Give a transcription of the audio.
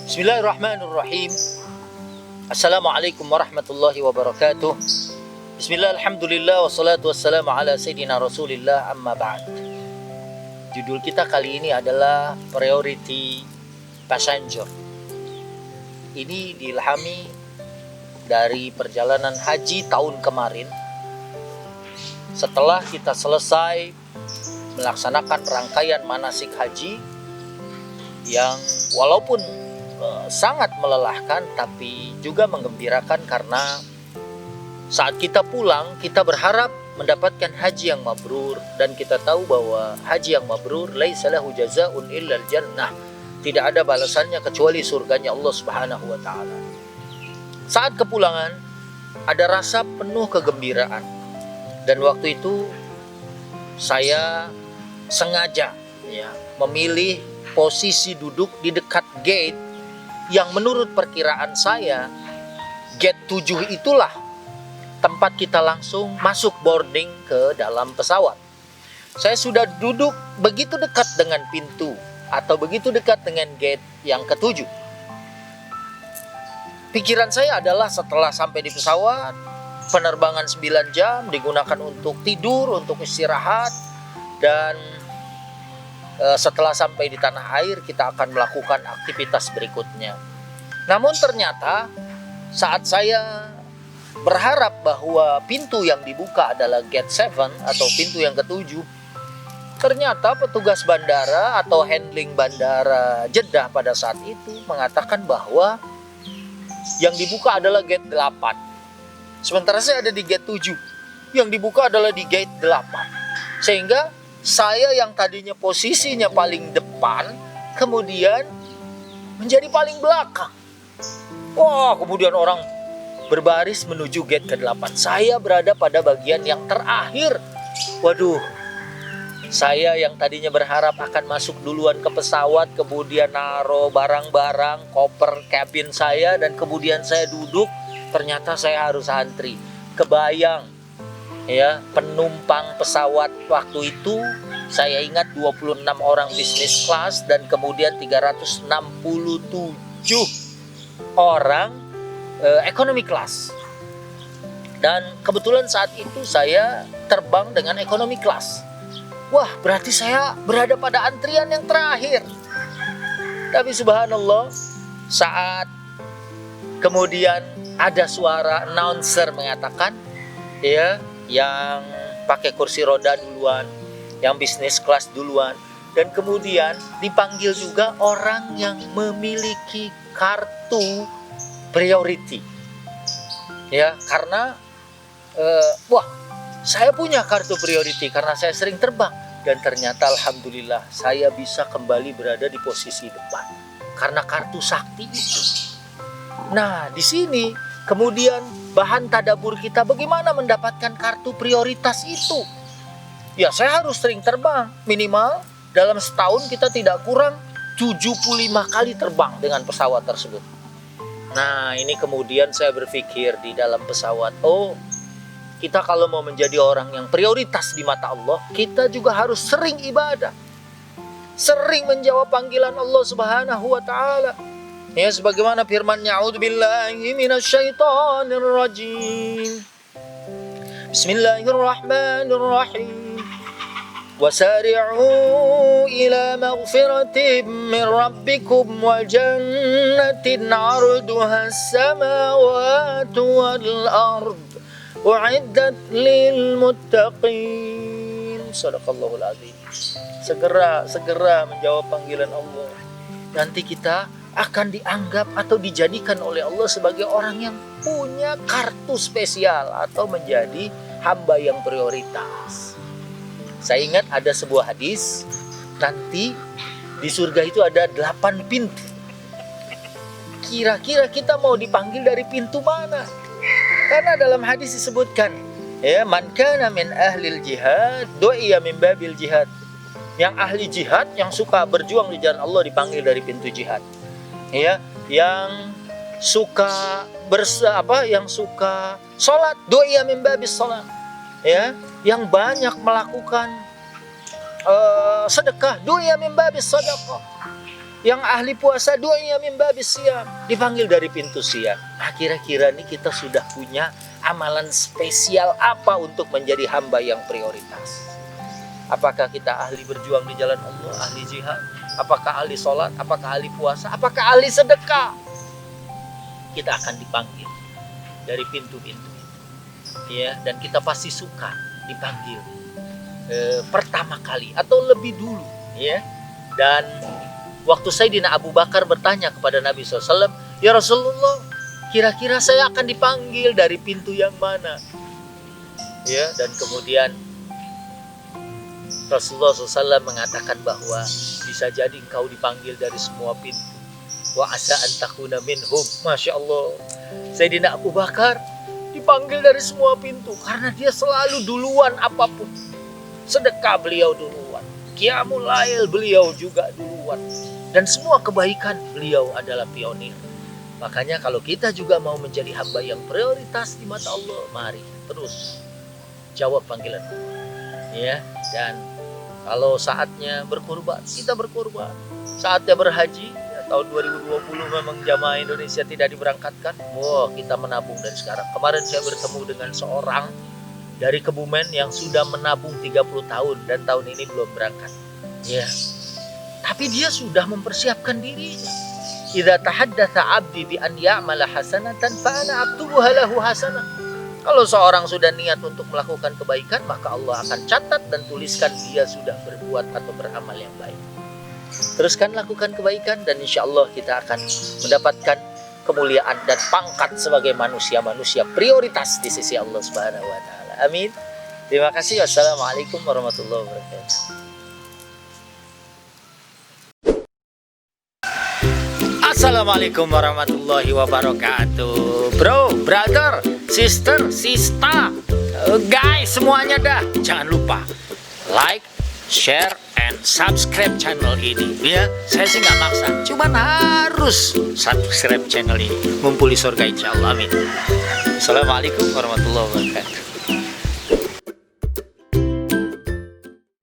Bismillahirrahmanirrahim. Assalamualaikum warahmatullahi wabarakatuh. Bismillah, alhamdulillah, wassalatu wassalamu ala sayyidina rasulillah, amma ba'd. Judul kita kali ini adalah Priority Passenger. Ini diilhami dari perjalanan haji tahun kemarin. Setelah kita selesai melaksanakan rangkaian manasik haji yang walaupun sangat melelahkan tapi juga menggembirakan, karena saat kita pulang kita berharap mendapatkan haji yang mabrur, dan kita tahu bahwa haji yang mabrur laisa lahu jazaa'un illal jannah, tidak ada balasannya kecuali surganya Allah Subhanahu wa taala. Saat kepulangan ada rasa penuh kegembiraan, dan waktu itu saya sengaja memilih posisi duduk di dekat gate yang menurut perkiraan saya gate 7 itulah tempat kita langsung masuk boarding ke dalam pesawat. Saya sudah duduk begitu dekat dengan pintu atau begitu dekat dengan gate yang ketujuh. Pikiran saya adalah setelah sampai di pesawat, penerbangan 9 jam digunakan untuk tidur, untuk istirahat, dan setelah sampai di tanah air kita akan melakukan aktivitas berikutnya. Namun ternyata saat saya berharap bahwa pintu yang dibuka adalah gate 7 atau pintu yang ketujuh, ternyata petugas bandara atau handling bandara Jeddah pada saat itu mengatakan bahwa yang dibuka adalah gate 8. Sementara saya ada di gate 7, yang dibuka adalah di gate 8. Sehingga saya yang tadinya posisinya paling depan kemudian menjadi paling belakang. Wah, kemudian orang berbaris menuju gate ke-8. Saya berada pada bagian yang terakhir. Waduh, saya yang tadinya berharap akan masuk duluan ke pesawat, kemudian naruh barang-barang, koper cabin saya, dan kemudian saya duduk, ternyata saya harus antri. Kebayang penumpang pesawat waktu itu, saya ingat 26 orang bisnis class dan kemudian 367 orang economy class. Dan kebetulan saat itu saya terbang dengan economy class. Wah, berarti saya berada pada antrian yang terakhir. Tapi subhanallah, saat kemudian ada suara announcer mengatakan, yang pakai kursi roda duluan, yang bisnis kelas duluan, dan kemudian dipanggil juga orang yang memiliki kartu priority. Karena saya punya kartu priority karena saya sering terbang, dan ternyata alhamdulillah saya bisa kembali berada di posisi depan karena kartu sakti itu. Nah, di sini kemudian bahan tadabur kita bagaimana mendapatkan kartu prioritas itu. Saya harus sering terbang, minimal dalam setahun kita tidak kurang 75 kali terbang dengan pesawat tersebut. Nah, ini kemudian saya berpikir di dalam pesawat, kita kalau mau menjadi orang yang prioritas di mata Allah, kita juga harus sering ibadah, sering menjawab panggilan Allah Subhanahu wa taala. Sebagaimana firman-Nya, a'udzubillahi minasyaitonirrajim. Bismillahirrahmanirrahim. Wasari'u ila maghfiratin min rabbikum wa jannatin 'arduha as-samawati wal ard u'iddat lil muttaqin. Shadaqallahul azim. Segera menjawab panggilan Allah. Nanti kita akan dianggap atau dijadikan oleh Allah sebagai orang yang punya kartu spesial atau menjadi hamba yang prioritas. Saya ingat ada sebuah hadis, nanti di surga itu ada 8 pintu. Kira-kira kita mau dipanggil dari pintu mana? Karena dalam hadis disebutkan, man kana min ahlil jihad du'iya min babil jihad. Yang ahli jihad, yang suka berjuang di jalan Allah, dipanggil dari pintu jihad. Yang suka yang suka sholat, du'iya min babis sholat. Yang banyak melakukan sedekah, du'iya min babis sedekah. Yang ahli puasa du'ya min babis siyam, dipanggil dari pintu siam. Nah, kira-kira nih kita sudah punya amalan spesial apa untuk menjadi hamba yang prioritas? Apakah kita ahli berjuang di jalan Allah, ahli jihad? Apakah ahli sholat? Apakah ahli puasa? Apakah ahli sedekah? Kita akan dipanggil dari pintu-pintu, ya, dan kita pasti suka dipanggil pertama kali atau lebih dulu, ya. Dan waktu Sayyidina Abu Bakar bertanya kepada Nabi SAW, ya Rasulullah, kira-kira saya akan dipanggil dari pintu yang mana? Ya, dan kemudian Rasulullah SAW mengatakan bahwa bisa jadi engkau dipanggil dari semua pintu. Wa asa an takuna minhum. Masya Allah, Sayyidina Abu Bakar dipanggil dari semua pintu karena dia selalu duluan apapun. Sedekah beliau duluan, qiyamul lail beliau juga duluan, dan semua kebaikan beliau adalah pionir. Makanya kalau kita juga mau menjadi hamba yang prioritas di mata Allah, mari terus jawab panggilan Allah, ya. Dan kalau saatnya berkurban, kita berkurban. Saatnya berhaji, ya, tahun 2020 memang jamaah Indonesia tidak diberangkatkan. Wah, kita menabung dari sekarang. Kemarin saya bertemu dengan seorang dari Kebumen yang sudah menabung 30 tahun dan tahun ini belum berangkat, ya. Tapi dia sudah mempersiapkan dirinya. Idza tahaddatsa 'abdi bi an ya'mala hasanatan fa ana aktubuha lahu hasanah. Kalau seorang sudah niat untuk melakukan kebaikan, maka Allah akan catat dan tuliskan dia sudah berbuat atau beramal yang baik. Teruskan lakukan kebaikan dan insya Allah kita akan mendapatkan kemuliaan dan pangkat sebagai manusia-manusia prioritas di sisi Allah Subhanahu wa taala. Amin. Terima kasih. Wassalamualaikum warahmatullahi wabarakatuh. Assalamualaikum warahmatullahi wabarakatuh. Bro, brother, sister, sista, guys, semuanya dah. Jangan lupa like, share, and subscribe channel ini, ya. Saya sih nggak maksa, cuman harus subscribe channel ini. Ngumpuli surga insya Allah. Amin. Assalamualaikum warahmatullahi wabarakatuh.